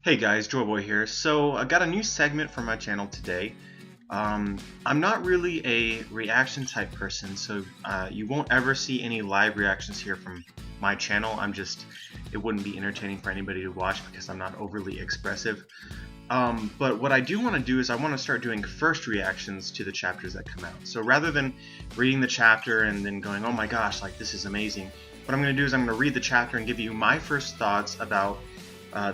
Hey guys, Joyboy here. So I got a new segment for my channel today. I'm not really a reaction type person, so you won't ever see any live reactions here from my channel. It wouldn't be entertaining for anybody to watch because I'm not overly expressive. But what I do want to do is I want to start doing first reactions to the chapters that come out. So rather than reading the chapter and then going, oh my gosh, like this is amazing, what I'm going to do is I'm going to read the chapter and give you my first thoughts about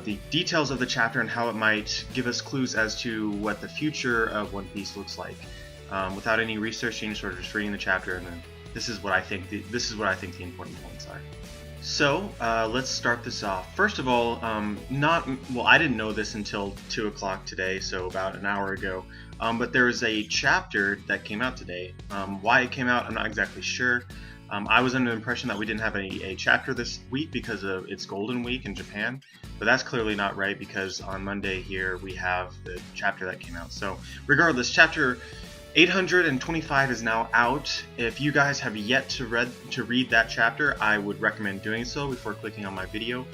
the details of the chapter and how it might give us clues as to what the future of One Piece looks like, without any researching, sort of just reading the chapter, and then this is what I think the important points are. So let's start this off. First of all, I didn't know this until 2 o'clock today, so about an hour ago. But there is a chapter that came out today. Why it came out, I'm not exactly sure. I was under the impression that we didn't have a chapter this week because of it's Golden Week in Japan, but that's clearly not right because on Monday here we have the chapter that came out. So regardless, chapter 825 is now out. If you guys have yet to read that chapter, I would recommend doing so before clicking on my video.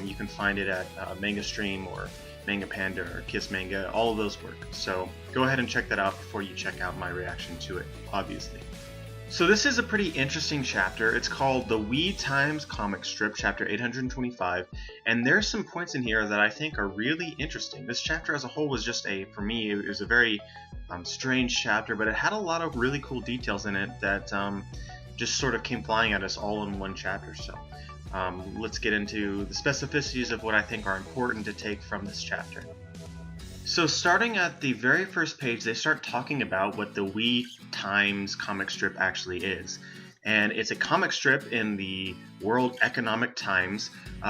You can find it at Manga Stream or Manga Panda or Kiss Manga. All of those work. So go ahead and check that out before you check out my reaction to it, obviously. So this is a pretty interesting chapter. It's called The We Times Comic Strip, chapter 825, and there's some points in here that I think are really interesting. This chapter as a whole was for me, it was a very strange chapter, but it had a lot of really cool details in it that just sort of came flying at us all in one chapter. So let's get into the specificities of what I think are important to take from this chapter. So starting at the very first page, they start talking about what the We Times comic strip actually is. And it's a comic strip in the World Economic Times,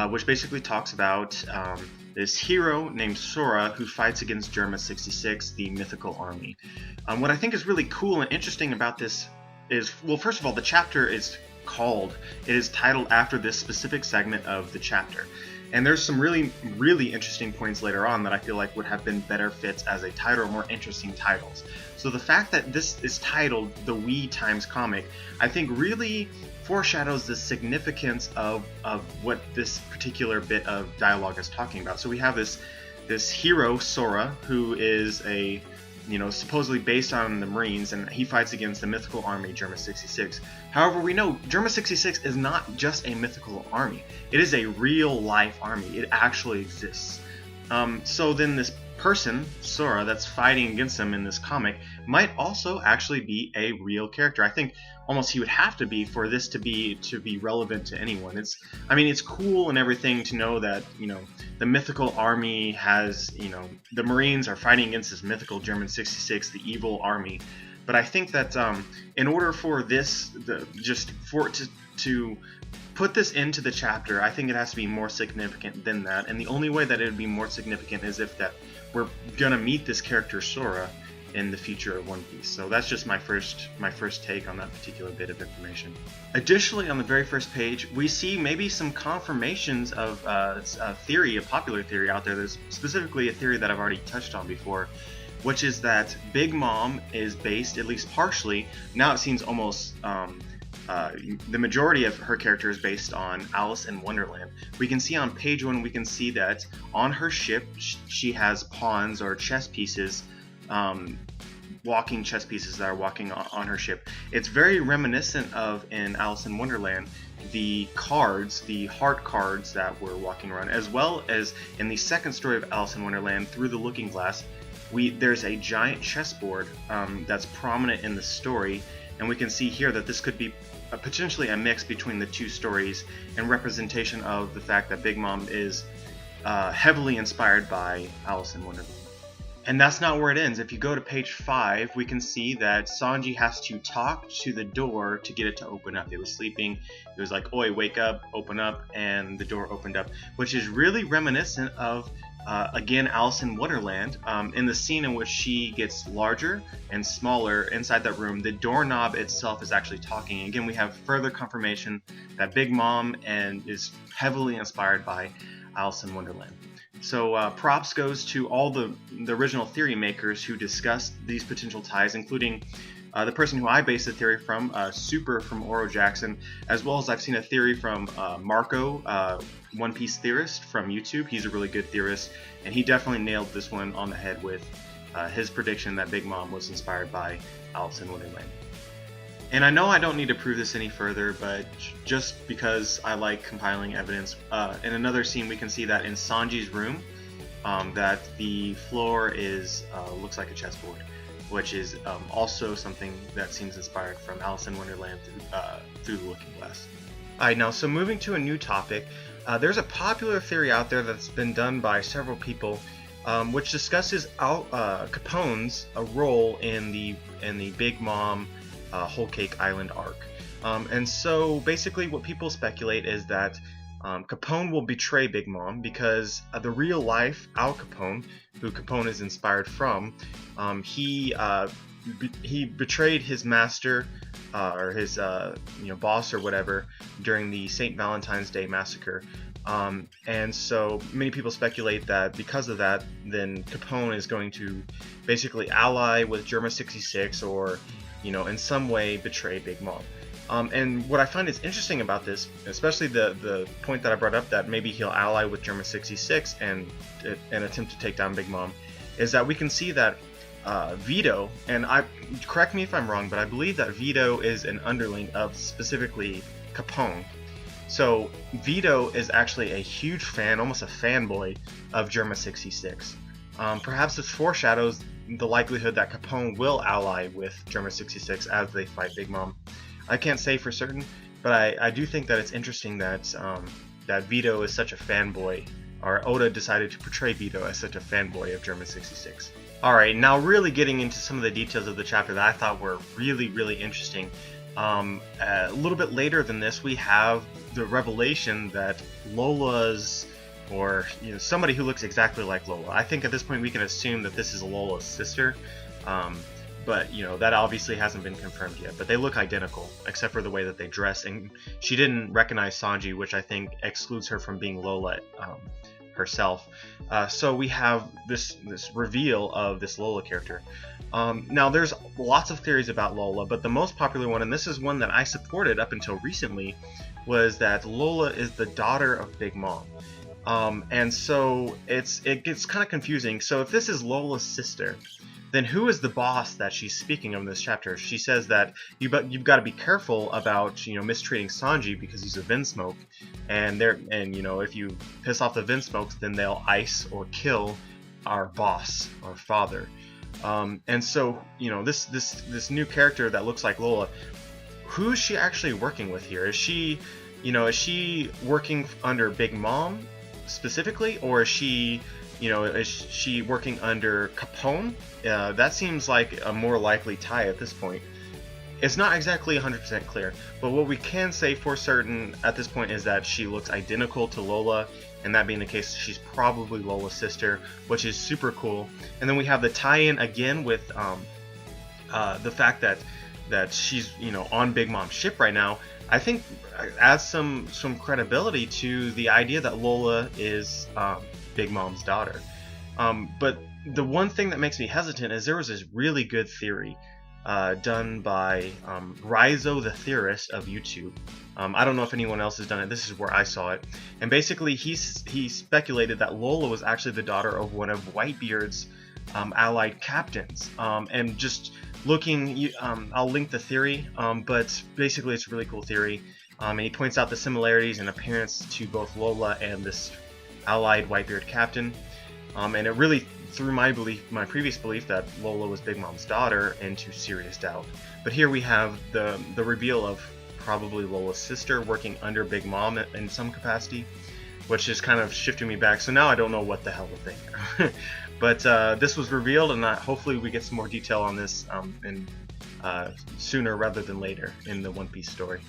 which basically talks about this hero named Sora who fights against Germa 66, the mythical army. What I think is really cool and interesting about this is, well, first of all, the chapter is titled after this specific segment of the chapter. And there's some really, really interesting points later on that I feel like would have been better fits as a title or more interesting titles. So the fact that this is titled The We Times Comic, I think really foreshadows the significance of what this particular bit of dialogue is talking about. So we have this hero, Sora, who is supposedly based on the Marines, and he fights against the mythical army, Germa 66. However, we know Germa 66 is not just a mythical army. It is a real-life army. It actually exists. So then this person, Sora, that's fighting against him in this comic, might also actually be a real character. I think almost he would have to be for this to be relevant to anyone. It's cool and everything to know that, the mythical army has, the Marines are fighting against this mythical German 66, the evil army. But I think that in order for this, to put this into the chapter, I think it has to be more significant than that. And the only way that it would be more significant is if that we're gonna meet this character Sora in the future of One Piece. So that's just my first take on that particular bit of information. Additionally, on the very first page, we see maybe some confirmations of a popular theory out there. There's specifically a theory that I've already touched on before, which is that Big Mom is based, at least partially, now it seems almost the majority of her character is based on Alice in Wonderland. We can see on page 1, we can see that on her ship she has pawns or chess pieces, walking chess pieces that are walking on her ship. It's very reminiscent of, in Alice in Wonderland, the cards, the heart cards that were walking around, as well as in the second story of Alice in Wonderland, Through the Looking Glass, there's a giant chessboard that's prominent in the story, and we can see here that this could be potentially a mix between the two stories and representation of the fact that Big Mom is heavily inspired by Alice in Wonderland. And that's not where it ends. If you go to page 5, we can see that Sanji has to talk to the door to get it to open up. It was sleeping. It was like, "Oi, wake up, open up," and the door opened up, which is really reminiscent of again, Alice in Wonderland, in the scene in which she gets larger and smaller inside that room, the doorknob itself is actually talking. Again, we have further confirmation that Big Mom is heavily inspired by Alice in Wonderland. So props goes to all the original theory makers who discussed these potential ties, including the person who I based the theory from, Super from Oro Jackson, as well as I've seen a theory from Marco, One Piece theorist from YouTube. He's a really good theorist, and he definitely nailed this one on the head with his prediction that Big Mom was inspired by Alice in Wonderland. And I know I don't need to prove this any further, but just because I like compiling evidence, in another scene we can see that in Sanji's room, that the floor is looks like a chessboard, which is also something that seems inspired from Alice in Wonderland through the Looking Glass. Alright, now so moving to a new topic, there's a popular theory out there that's been done by several people, which discusses Capone's role in the Big Mom Whole Cake Island arc. And so basically what people speculate is that Capone will betray Big Mom because the real life Al Capone, who Capone is inspired from, he betrayed his master or his boss or whatever during the St. Valentine's Day massacre. And so many people speculate that because of that, then Capone is going to basically ally with Germa 66 or in some way betray Big Mom. And what I find is interesting about this, especially the point that I brought up that maybe he'll ally with Germa 66 and attempt to take down Big Mom, is that we can see that Vito, and correct me if I'm wrong, but I believe that Vito is an underling of specifically Capone. So Vito is actually a huge fan, almost a fanboy of Germa 66. Perhaps this foreshadows the likelihood that Capone will ally with Germa 66 as they fight Big Mom. I can't say for certain, but I do think that it's interesting that that Vito is such a fanboy, or Oda decided to portray Vito as such a fanboy of Germa 66. Alright, now really getting into some of the details of the chapter that I thought were really, really interesting. A little bit later than this, we have the revelation that Lola's, or somebody who looks exactly like Lola. I think at this point we can assume that this is Lola's sister, but that obviously hasn't been confirmed yet. But they look identical, except for the way that they dress, and she didn't recognize Sanji, which I think excludes her from being Lola herself. So we have this reveal of this Lola character. Now there's lots of theories about Lola, but the most popular one, and this is one that I supported up until recently, was that Lola is the daughter of Big Mom. And so it gets kind of confusing. So if this is Lola's sister, then who is the boss that she's speaking of in this chapter? She says that you've got to be careful about mistreating Sanji because he's a Vinsmoke, and if you piss off the Vinsmokes, then they'll ice or kill our boss, our father. And so this new character that looks like Lola, who is she actually working with here? Is she working under Big Mom specifically, or is she working under Capone? That seems like a more likely tie at this point. It's not exactly 100% clear, but what we can say for certain at this point is that she looks identical to Lola, and that being the case, she's probably Lola's sister, which is super cool. And then we have the tie-in again with the fact that she's on Big Mom's ship right now. I think adds some credibility to the idea that Lola is Big Mom's daughter. But the one thing that makes me hesitant is there was this really good theory done by Raizo the Theorist of YouTube. I don't know if anyone else has done it. This is where I saw it. And basically he speculated that Lola was actually the daughter of one of Whitebeard's allied captains. And just looking, I'll link the theory, but basically it's a really cool theory. And he points out the similarities in appearance to both Lola and this allied Whitebeard captain. And it really threw my previous belief that Lola was Big Mom's daughter into serious doubt. But here we have the reveal of probably Lola's sister working under Big Mom in some capacity, which is kind of shifting me back. So now I don't know what the hell to think. But this was revealed, and hopefully we get some more detail on this sooner rather than later in the One Piece story.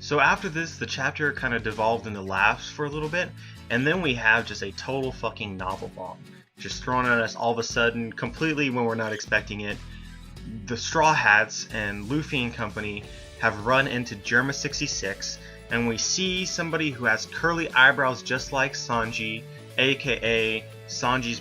So after this, the chapter kind of devolved into laughs for a little bit, and then we have just a total fucking novel bomb just thrown at us all of a sudden, completely when we're not expecting it. The Straw Hats and Luffy and company have run into Germa 66, and we see somebody who has curly eyebrows just like Sanji, aka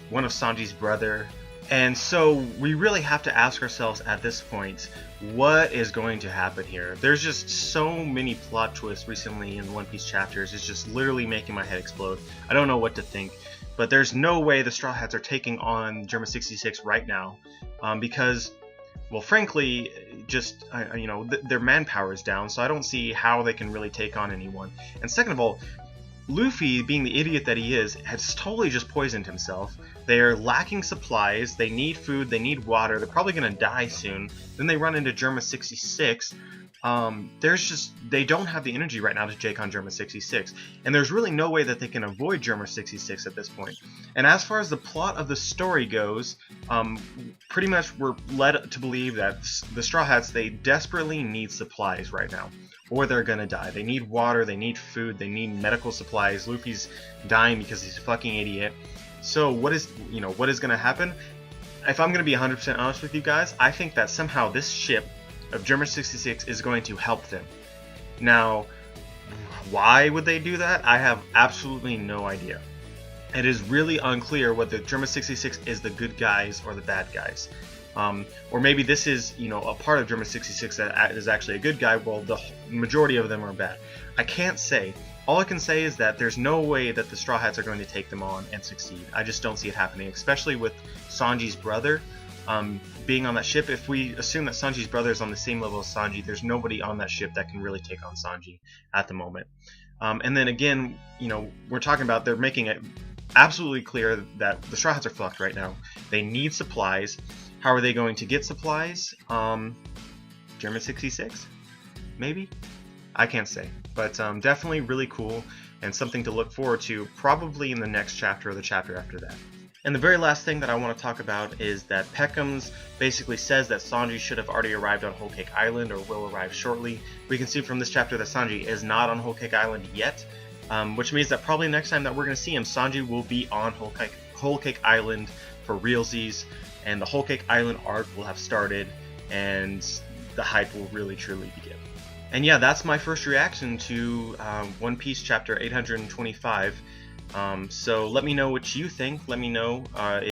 one of Sanji's brother, And so we really have to ask ourselves at this point, what is going to happen here? There's just so many plot twists recently in One Piece chapters, it's just literally making my head explode. I don't know what to think, but there's no way the Straw Hats are taking on Germa 66 right now, because, well, frankly, just, their manpower is down, so I don't see how they can really take on anyone. And second of all, Luffy, being the idiot that he is, has totally just poisoned himself. They are lacking supplies, they need food, they need water, they're probably going to die soon. Then they run into Germa 66. They don't have the energy right now to take on Germa 66. And there's really no way that they can avoid Germa 66 at this point. And as far as the plot of the story goes, pretty much we're led to believe that the Straw Hats, they desperately need supplies right now, or they're gonna die. They need water, they need food, they need medical supplies. Luffy's dying because he's a fucking idiot. So what is gonna happen? If I'm gonna be 100% honest with you guys, I think that somehow this ship of Germa 66 is going to help them. Now, why would they do that? I have absolutely no idea. It is really unclear whether Germa 66 is the good guys or the bad guys. Or maybe this is, a part of Germa 66 that is actually a good guy, while the majority of them are bad. I can't say. All I can say is that there's no way that the Straw Hats are going to take them on and succeed. I just don't see it happening, especially with Sanji's brother being on that ship. If we assume that Sanji's brother is on the same level as Sanji, there's nobody on that ship that can really take on Sanji at the moment. And then again, we're talking about, they're making it absolutely clear that the Straw Hats are fucked right now. They need supplies. How are they going to get supplies? Germa 66? Maybe? I can't say. But definitely really cool and something to look forward to, probably in the next chapter or the chapter after that. And the very last thing that I want to talk about is that Peckham's basically says that Sanji should have already arrived on Whole Cake Island, or will arrive shortly. We can see from this chapter that Sanji is not on Whole Cake Island yet, which means that probably next time that we're going to see him, Sanji will be on Whole Cake Island for realsies, and the Whole Cake Island arc will have started, and the hype will really truly begin. And yeah, that's my first reaction to One Piece chapter 825. So let me know what you think. Let me know